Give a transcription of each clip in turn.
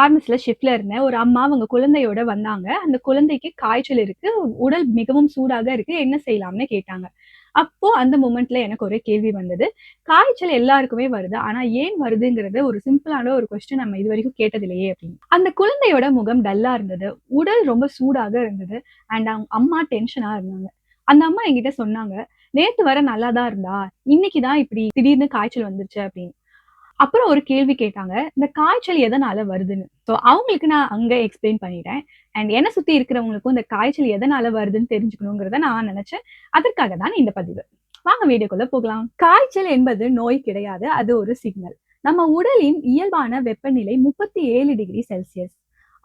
ஃபார்மசில ஷிஃப்ட்ல இருந்தேன். ஒரு அம்மா அவங்க குழந்தையோட வந்தாங்க. அந்த குழந்தைக்கு காய்ச்சல் இருக்கு. உடல் மிகவும் சூடாக இருக்கு. என்ன செய்யலாம்ன்னு கேட்டாங்க. அப்போ அந்த மொமெண்ட்ல எனக்கு ஒரு கேள்வி வந்தது. காய்ச்சல் எல்லாருக்குமே வருது. ஆனா ஏன் வருதுங்கிறது ஒரு சிம்பிளான ஒரு கொஸ்டின் நம்ம இதுவரைக்கும் கேட்டதில்லையே அப்படின்னு. அந்த குழந்தையோட முகம் டல்லா இருந்தது. உடல் ரொம்ப சூடாக இருந்தது. அண்ட் அவங்க அம்மா டென்ஷனா இருந்தாங்க. அந்த அம்மா என்கிட்ட சொன்னாங்க, "நேத்து வர நல்லா தான் இருந்தா. இன்னைக்கு தான் இப்படி திடீர்னு காய்ச்சல் வந்துருச்சு" அப்படின்னு. அப்புறம் ஒரு கேள்வி கேட்டாங்க. இந்த காய்ச்சல் எதனால வருதுன்னு. ஸோ அவங்களுக்கு நான் அங்க எக்ஸ்பிளைன் பண்ணிட்டேன். அண்ட் என்ன சுத்தி இருக்கிறவங்களுக்கும் இந்த காய்ச்சல் எதனால வருதுன்னு தெரிஞ்சுக்கணுங்கிறத நான் நினைச்சேன். அதற்காக தான் இந்த பதிவு. வாங்க வீடியோக்குள்ள போகலாம். காய்ச்சல் என்பது நோய் கிடையாது. அது ஒரு சிக்னல். நம்ம உடலின் இயல்பான வெப்பநிலை 37 டிகிரி செல்சியஸ்.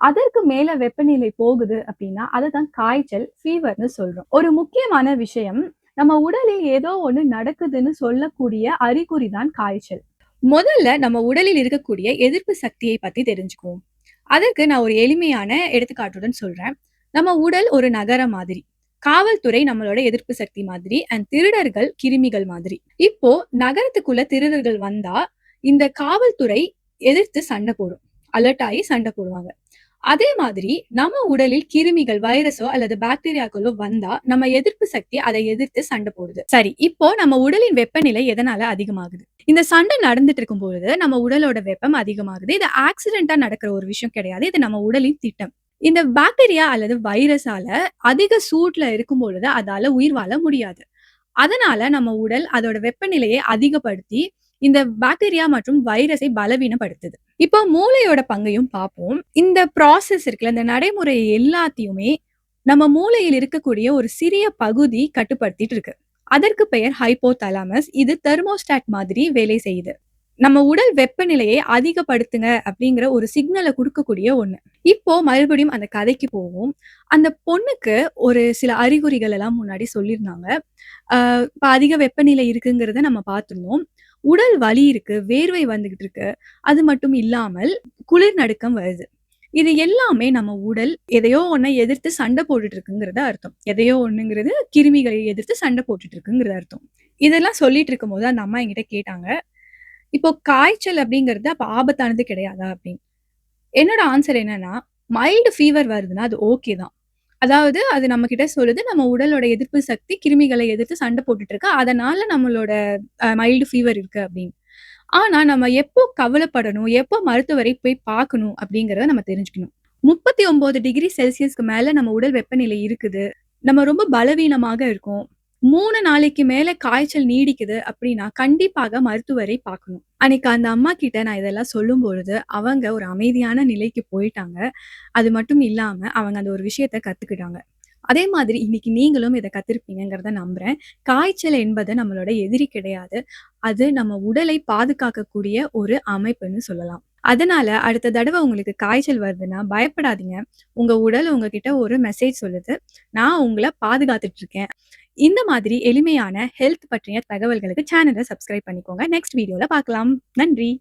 அதற்கு மேல வெப்பநிலை போகுது அப்படின்னா, அததான் காய்ச்சல், ஃபீவர்ன்னு சொல்றோம். ஒரு முக்கியமான விஷயம், நம்ம உடலில் ஏதோ ஒண்ணு நடக்குதுன்னு சொல்லக்கூடிய அறிகுறி தான் காய்ச்சல். முதல்ல நம்ம உடலில் இருக்கக்கூடிய எதிர்ப்பு சக்தியை பத்தி தெரிஞ்சுக்குவோம். அதற்கு நான் ஒரு எளிமையான எடுத்துக்காட்டுடன் சொல்றேன். நம்ம உடல் ஒரு நகரம் மாதிரி. காவல்துறை நம்மளோட எதிர்ப்பு சக்தி மாதிரி அண்ட் திருடர்கள் கிருமிகள் மாதிரி. இப்போ நகரத்துக்குள்ள திருடர்கள் வந்தா இந்த காவல்துறை எதிர்த்து சண்டை போடும். அலர்ட் ஆகி சண்டை போடுவாங்க. அதே மாதிரி நம்ம உடலில் கிருமிகள், வைரஸோ அல்லது பாக்டீரியாக்களோ வந்தா நம்ம எதிர்ப்பு சக்தி அதை எதிர்த்து சண்டை போடுது. சரி, இப்போ நம்ம உடலின் வெப்பநிலை எதனால அதிகமாகுது? இந்த சண்டை நடந்துட்டு இருக்கும்பொழுது நம்ம உடலோட வெப்பம் அதிகமாகுது. இது ஆக்சிடென்ட்டா நடக்கிற ஒரு விஷயம் கிடையாது. இது நம்ம உடலின் திட்டம். இந்த பாக்டீரியா அல்லது வைரஸால அதிக சூட்ல இருக்கும் பொழுது அதால உயிர் வாழ முடியாது. அதனால நம்ம உடல் அதோட வெப்பநிலையை அதிகப்படுத்தி இந்த பாக்டீரியா மற்றும் வைரஸை பலவீனப்படுத்துது. இப்போ மூளையோட பங்கையும் பார்ப்போம். இந்த ப்ராசஸ் இருக்குல்ல, இந்த நடைமுறை எல்லாத்தையுமே நம்ம மூளையில் இருக்கக்கூடிய ஒரு சிறிய பகுதி கட்டுப்படுத்திட்டு இருக்கு. அதற்கு பெயர் ஹைப்போதலாமஸ். இது தெர்மோஸ்டாட் மாதிரி வேலை செய்யுது. நம்ம உடல் வெப்பநிலையை அதிகப்படுத்துங்க அப்படிங்கிற ஒரு சிக்னலை குடுக்கக்கூடிய ஒண்ணு. இப்போ மறுபடியும் அந்த கதைக்கு போவோம். அந்த பொண்ணுக்கு ஒரு சில அறிகுறிகள் எல்லாம் முன்னாடி சொல்லியிருந்தாங்க. இப்ப அதிக வெப்பநிலை இருக்குங்கிறத நம்ம பார்த்திருந்தோம். உடல் வலி இருக்கு, வேர்வை வந்துகிட்டு இருக்கு. அது மட்டும் இல்லாமல் குளிர் நடுக்கம் வருது. இது எல்லாமே நம்ம உடல் எதையோ ஒண்ண எதிர்த்து சண்டை போட்டுட்டு இருக்குங்கிறது அர்த்தம். எதையோ ஒண்ணுங்கிறது கிருமிகளை எதிர்த்து சண்டை போட்டுட்டு இருக்குங்கிறது அர்த்தம். இதெல்லாம் சொல்லிட்டு இருக்கும்போது அந்த அம்மா என்கிட்ட கேட்டாங்க, "இப்போ காய்ச்சல் அப்படிங்கிறது அப்ப ஆபத்தானது கிடையாதா?" அப்படின்னு. என்னோட ஆன்சர் என்னன்னா, மைல்டு ஃபீவர் வருதுன்னா அது ஓகே தான். அதாவது அது நம்மகிட்ட சொல்லுது, நம்ம உடலோட எதிர்ப்பு சக்தி கிருமிகளை எதிர்த்து சண்டை போட்டுட்டு இருக்கு. அதனால நம்மளோட மைல்டு ஃபீவர் இருக்கு அப்படின்னு. ஆனா நம்ம எப்போ கவலைப்படணும், எப்போ மருத்துவரை போய் பார்க்கணும் அப்படிங்கிறத நம்ம தெரிஞ்சுக்கணும். 39 டிகிரி செல்சியஸ்க்கு மேல நம்ம உடல் வெப்பநிலை இருக்குது. நம்ம ரொம்ப பலவீனமாக இருக்கோம். 3 நாளைக்கு மேல காய்ச்சல் நீடிக்குது அப்படின்னா, கண்டிப்பாக மருத்துவரை பார்க்கணும். அன்னைக்கு அந்த அம்மா கிட்ட நான் இதெல்லாம் சொல்லும்பொழுது, அவங்க ஒரு அமைதியான நிலைக்கு போயிட்டாங்க. அது மட்டும் இல்லாம, அவங்க அந்த ஒரு விஷயத்த கத்துக்கிட்டாங்க. அதே மாதிரி இன்னைக்கு நீங்களும் இத கத்திருப்பீங்கங்கிறத நம்புறேன். காய்ச்சல் என்பது நம்மளோட எதிரி கிடையாது. அது நம்ம உடலை பாதுகாக்கக்கூடிய ஒரு அமைப்புன்னு சொல்லலாம். அதனால அடுத்த தடவ உங்களுக்கு காய்ச்சல் வருதுன்னா பயப்படாதீங்க. உங்க உடல் உங்ககிட்ட ஒரு மெசேஜ் சொல்லுது. நான் உங்கள பாதுகாத்துட்டு இருக்கேன். இந்த மாதிரி எளிமையான ஹெல்த் பற்றிய தகவல்களுக்கு சேனல சப்ஸ்கிரைப் பண்ணிக்கோங்க. நெக்ஸ்ட் வீடியோல பார்க்கலாம். நன்றி.